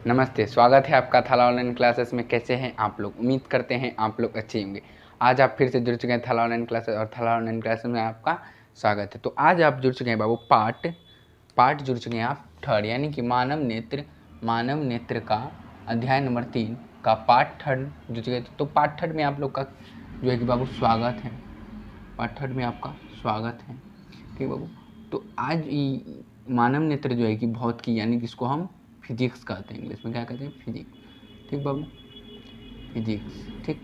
नमस्ते, स्वागत है आपका थाला ऑनलाइन क्लासेस में। कैसे हैं आप लोग? उम्मीद करते हैं आप लोग अच्छे होंगे। आज आप फिर से जुड़ चुके हैं थाला ऑनलाइन क्लासेस और थाला ऑनलाइन क्लासेस में आपका स्वागत है। तो आज आप जुड़ चुके हैं बाबू पार्ट जुड़ चुके हैं आप थर्ड, यानी कि मानव नेत्र का अध्याय नंबर 3 का पार्ट थर्ड जुड़ चुके हैं। तो पार्ट थर्ड में आप लोग का जो है कि बाबू स्वागत है। पार्ट थर्ड में आपका स्वागत है, ठीक है बाबू। तो आज मानव नेत्र जो है कि भौतिकी, यानी कि इसको हम फिजिक्स कहते हैं, इंग्लिश में क्या कहते हैं? फिजिक्स, ठीक बाबू, फिजिक्स, ठीक,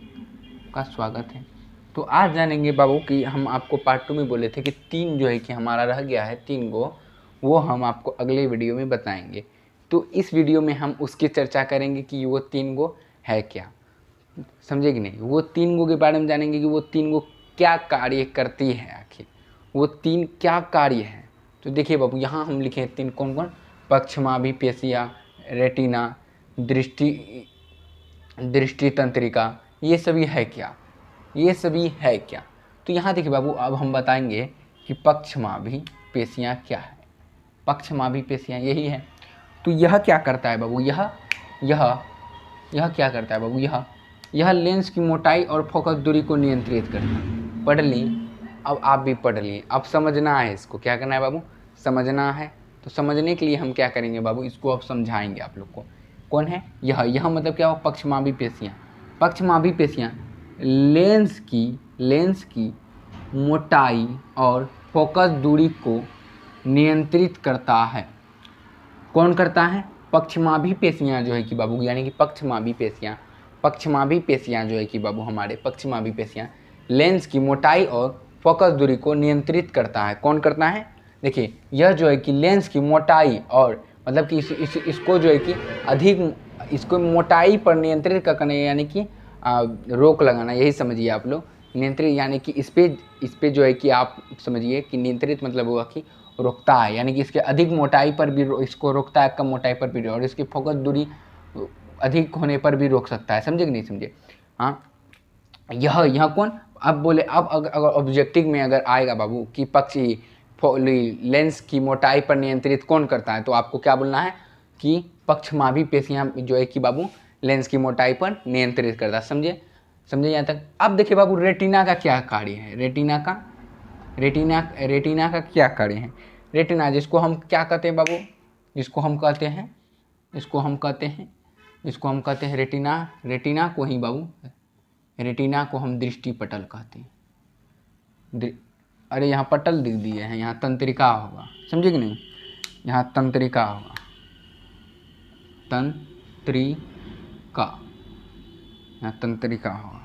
का स्वागत है। तो आज जानेंगे बाबू कि हम आपको पार्ट 2 में बोले थे कि 3 जो है कि हमारा रह गया है 3 गो, वो हम आपको अगले वीडियो में बताएंगे। तो इस वीडियो में हम उसकी चर्चा करेंगे कि वो 3 गो है क्या, समझे कि नहीं। वो 3 गो के बारे में जानेंगे कि वो 3 गो क्या कार्य करती है, आखिर वो 3 क्या कार्य है। तो देखिए बाबू, यहाँ हम लिखे हैं 3, कौन कौन? पक्षमाभि पेशियाँ, रेटिना, दृष्टि तंत्रिका, ये सभी है क्या, ये सभी है क्या। तो यहाँ देखिए बाबू, अब हम बताएंगे कि पक्षमाभि पेशियाँ क्या है। पक्षमाभि पेशियाँ यही है। तो यह क्या करता है बाबू? यह क्या करता है बाबू? यह लेंस की मोटाई और फोकस दूरी को नियंत्रित करता है। पढ़ ली, अब आप भी पढ़ लिए। अब समझना है, इसको क्या करना है बाबू? समझना है। तो समझने के लिए हम क्या करेंगे बाबू? इसको अब समझाएंगे आप लोग को। कौन है यह मतलब क्या हो? पक्षमाभि पेशियाँ। पक्षमाभि पेशियाँ लेंस की मोटाई और फोकस दूरी को नियंत्रित करता है। कौन करता है? पक्षमाभि पेशियाँ जो है कि बाबू, यानी कि पक्षमाभि पेशियाँ जो है कि बाबू, हमारे पक्षमाभि पेशियाँ लेंस की मोटाई और फोकस दूरी को नियंत्रित करता है। कौन करता है? देखिए, यह जो है कि लेंस की मोटाई और मतलब कि इसको जो है कि इसको मोटाई पर नियंत्रित करना, यानी कि रोक लगाना, यही समझिए आप लोग। नियंत्रित यानी कि इस पे जो है कि आप समझिए कि नियंत्रित मतलब हुआ कि रोकता है, यानी कि इसके अधिक मोटाई पर भी इसको रोकता है, कम मोटाई पर भी, और इसकी फोकस दूरी अधिक होने पर भी रोक सकता है। समझे कि नहीं समझे? हाँ, यह कौन? अब बोले, अब अगर ऑब्जेक्टिव में अगर आएगा बाबू कि लेंस की मोटाई पर नियंत्रित कौन करता है, तो आपको क्या बोलना है कि पक्षमाभि पेशियाँ जो है कि बाबू लेंस की मोटाई पर नियंत्रित करता है। समझे यहाँ तक? अब देखिए बाबू, रेटिना का क्या कार्य है? रेटिना का क्या कार्य है? रेटिना, जिसको हम क्या कहते हैं बाबू? जिसको हम कहते हैं रेटिना को ही बाबू, रेटिना को हम दृष्टि पटल कहते हैं। अरे यहाँ पटल दिख दिए हैं, यहाँ तंत्रिका होगा, समझे कि नहीं? यहाँ तंत्रिका होगा, यहाँ तंत्रिका होगा।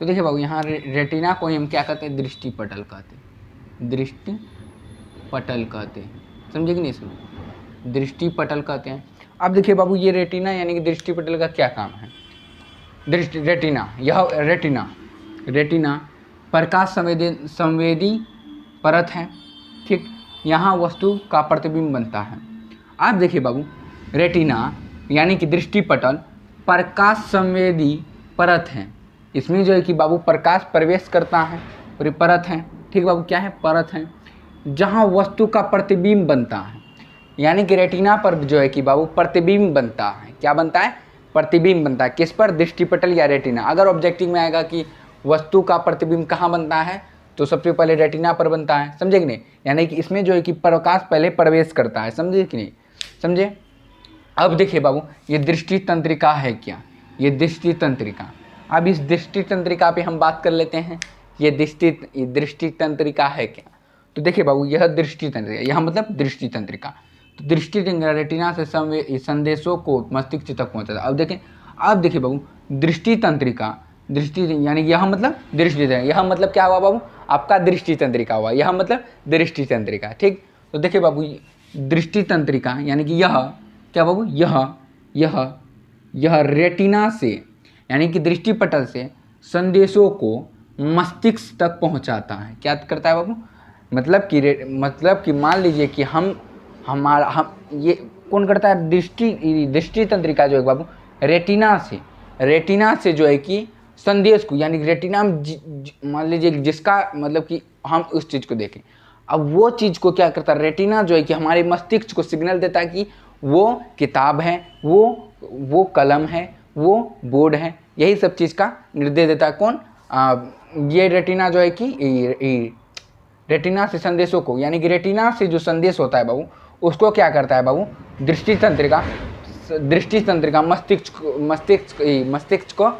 तो देखिए बाबू, यहाँ रेटिना को ही हम क्या कहते हैं? दृष्टि पटल कहते हैं। समझे कि नहीं? सुनो, दृष्टि पटल कहते हैं। अब देखिए बाबू, ये रेटिना यानी कि दृष्टि पटल का क्या काम है? रेटिना प्रकाश संवेदी परत है, ठीक। यहाँ वस्तु का प्रतिबिंब बनता है। आप देखिए बाबू, रेटिना यानी कि दृष्टि पटल प्रकाश संवेदी परत है। इसमें जो है कि बाबू प्रकाश प्रवेश करता है और ये परत है, ठीक बाबू, क्या है? परत है, जहाँ वस्तु का प्रतिबिंब बनता है। यानी कि रेटिना पर जो है कि बाबू प्रतिबिंब बनता है। क्या बनता है? प्रतिबिंब बनता है। किस पर? दृष्टिपटल या रेटिना। अगर ऑब्जेक्टिव में आएगा कि वस्तु का प्रतिबिंब कहाँ बनता है, तो सबसे पहले रेटिना पर बनता है। समझे कि नहीं? यानी कि इसमें जो है कि प्रकाश पहले प्रवेश करता है। समझे कि नहीं समझे? अब देखिए बाबू, ये दृष्टि तंत्रिका है क्या? ये दृष्टि तंत्रिका। अब इस दृष्टि तंत्रिका पे हम बात कर लेते हैं। ये दृष्टि तंत्रिका है क्या? तो देखिए बाबू, यह दृष्टि तंत्रिका, यह मतलब दृष्टि तंत्रिका। तो दृष्टि रेटिना से संदेशों को मस्तिष्क तक पहुंचाता है। अब देखिए बाबू, दृष्टि तंत्रिका, यानी यह मतलब दृष्टि तंत्रिका, यह मतलब क्या हुआ बाबू? आपका दृष्टि तंत्रिका हुआ, यह मतलब दृष्टि तंत्रिका, ठीक। तो देखिए बाबू, दृष्टि तंत्रिका यानी कि यह क्या बाबू? यह रेटिना से यानी कि दृष्टिपटल से संदेशों को मस्तिष्क तक पहुंचाता है। क्या करता है बाबू? मतलब कि मान लीजिए कि हम ये कौन करता है? दृष्टि तंत्रिका जो है बाबू रेटिना से जो है कि संदेश को, यानी रेटिना मान लीजिए जिसका मतलब कि हम उस चीज़ को देखें, अब वो चीज़ को क्या करता है? रेटिना जो है कि हमारे मस्तिष्क को सिग्नल देता है कि वो किताब है, वो कलम है, वो बोर्ड है, यही सब चीज़ का निर्देश देता है कौन? ये रेटिना जो है कि रेटिना से संदेशों को, यानी कि रेटिना से जो संदेश होता है बाबू, उसको क्या करता है बाबू? दृष्टि तंत्रिका मस्तिष्क को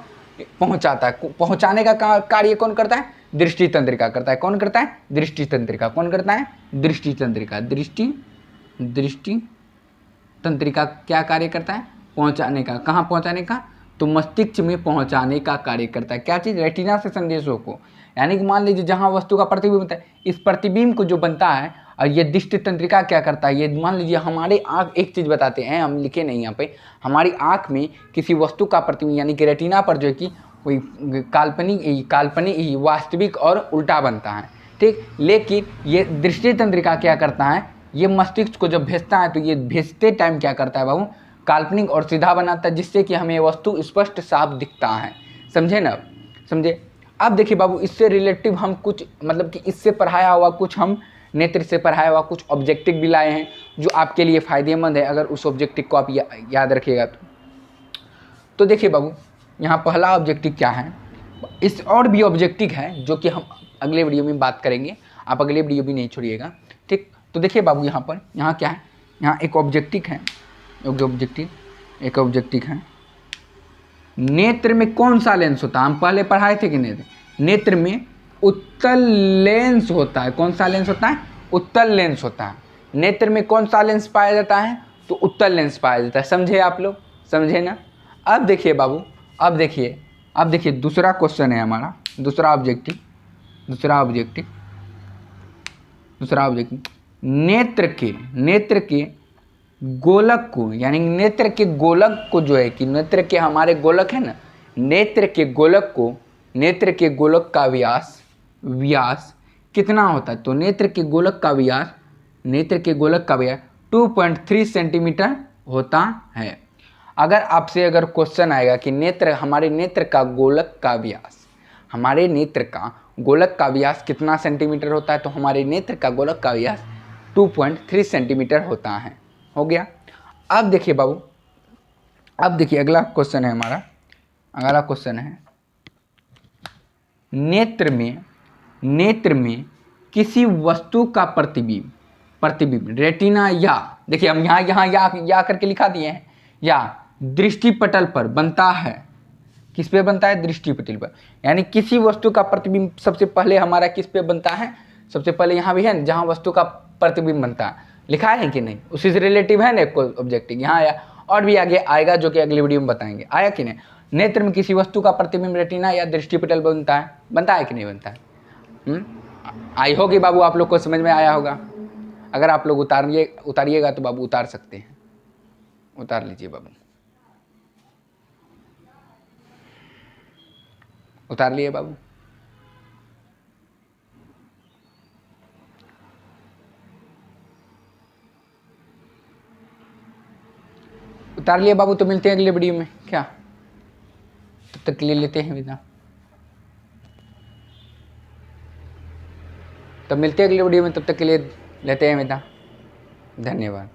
पहुंचाता है। पहुंचाने का कार्य कौन करता है? दृष्टि तंत्रिका करता है। कौन करता है? दृष्टि तंत्रिका। कौन करता है? दृष्टि तंत्रिका। दृष्टि तंत्रिका क्या कार्य करता है? पहुंचाने का। कहाँ पहुंचाने का? तो मस्तिष्क में पहुंचाने का कार्य करता है। क्या चीज़? रेटिना से संदेशों को। यानी कि मान लीजिए जहाँ वस्तु का प्रतिबिंब बनता है, इस प्रतिबिंब को जो बनता है, और ये दृष्टि तंत्रिका क्या करता है? ये मान लीजिए हमारे आँख, एक चीज़ बताते हैं, हम लिखे नहीं यहाँ पे, हमारी आँख में किसी वस्तु का प्रतिबिंब, यानी कि रेटिना पर जो है कि कोई काल्पनिक वास्तविक और उल्टा बनता है, ठीक। लेकिन ये दृष्टि तंत्रिका क्या करता है? ये मस्तिष्क को जब भेजता है तो ये भेजते टाइम क्या करता है बाबू? काल्पनिक और सीधा बनाता है, जिससे कि हमें वस्तु स्पष्ट साफ दिखता है। समझे ना? समझे? अब देखिए बाबू, इससे रिलेटिव हम कुछ, मतलब कि इससे पढ़ाया हुआ कुछ, हम नेत्र से पढ़ाया हुआ कुछ ऑब्जेक्टिव भी लाए हैं जो आपके लिए फ़ायदेमंद है, अगर उस ऑब्जेक्टिव को आप याद रखिएगा तो देखिए बाबू, यहाँ पहला ऑब्जेक्टिव क्या है, इस और भी ऑब्जेक्टिव है जो कि हम अगले वीडियो में बात करेंगे, आप अगले वीडियो भी नहीं छोड़िएगा, ठीक। तो देखिए बाबू, यहाँ पर यहाँ क्या है? यहाँ एक ऑब्जेक्टिव है, एक ऑब्जेक्टिव है। नेत्र में कौन सा लेंस होता है? हम पहले पढ़ाए थे कि नहीं? नेत्र में उत्तल लेंस होता है। कौन सा लेंस होता है? उत्तल लेंस होता है। नेत्र में कौन सा लेंस पाया जाता है? तो उत्तल लेंस पाया जाता है। समझे आप लोग? समझे ना? अब देखिए बाबू, अब देखिए दूसरा क्वेश्चन है हमारा, दूसरा ऑब्जेक्टिव। नेत्र के गोलक को, यानी नेत्र के गोलक को जो है कि नेत्र के हमारे गोलक है ना, नेत्र के गोलक का व्यास कितना होता है? तो नेत्र के गोलक का व्यास 2.3 सेंटीमीटर होता है। अगर आपसे क्वेश्चन आएगा कि हमारे नेत्र का गोलक का व्यास कितना सेंटीमीटर होता है, तो हमारे नेत्र का गोलक का व्यास 2.3 सेंटीमीटर होता है। हो गया। अब देखिए बाबू, अब देखिए अगला क्वेश्चन है हमारा, अगला क्वेश्चन है, नेत्र में किसी वस्तु का प्रतिबिंब रेटिना या, देखिए हम यहाँ या करके लिखा दिए हैं, या दृष्टिपटल पर बनता है। किस पे बनता है? दृष्टिपटल पर। यानी किसी वस्तु का प्रतिबिंब सबसे पहले हमारा किस पे बनता है? सबसे पहले यहाँ भी है जहाँ वस्तु का प्रतिबिंब बनता है, लिखा है कि नहीं? उसी से रिलेटिव है ना एक ऑब्जेक्टिव, यहाँ आया, और भी आगे आएगा जो कि अगले वीडियो में बताएंगे। आया कि नहीं? नेत्र में किसी वस्तु का प्रतिबिंब रेटिना या दृष्टिपटल बनता है कि नहीं बनता है? आई होगी बाबू, आप लोग को समझ में आया होगा। अगर आप लोग उतारिएगा तो बाबू उतार सकते हैं, उतार लीजिए बाबू, उतार लिए बाबू। उतार लिए बाबू, तो मिलते हैं अगले वीडियो में। क्या तब तक के लिए लेते हैं विदा, तब मिलते हैं अगले वीडियो में, तब तक के लिए लेते हैं विदा। धन्यवाद।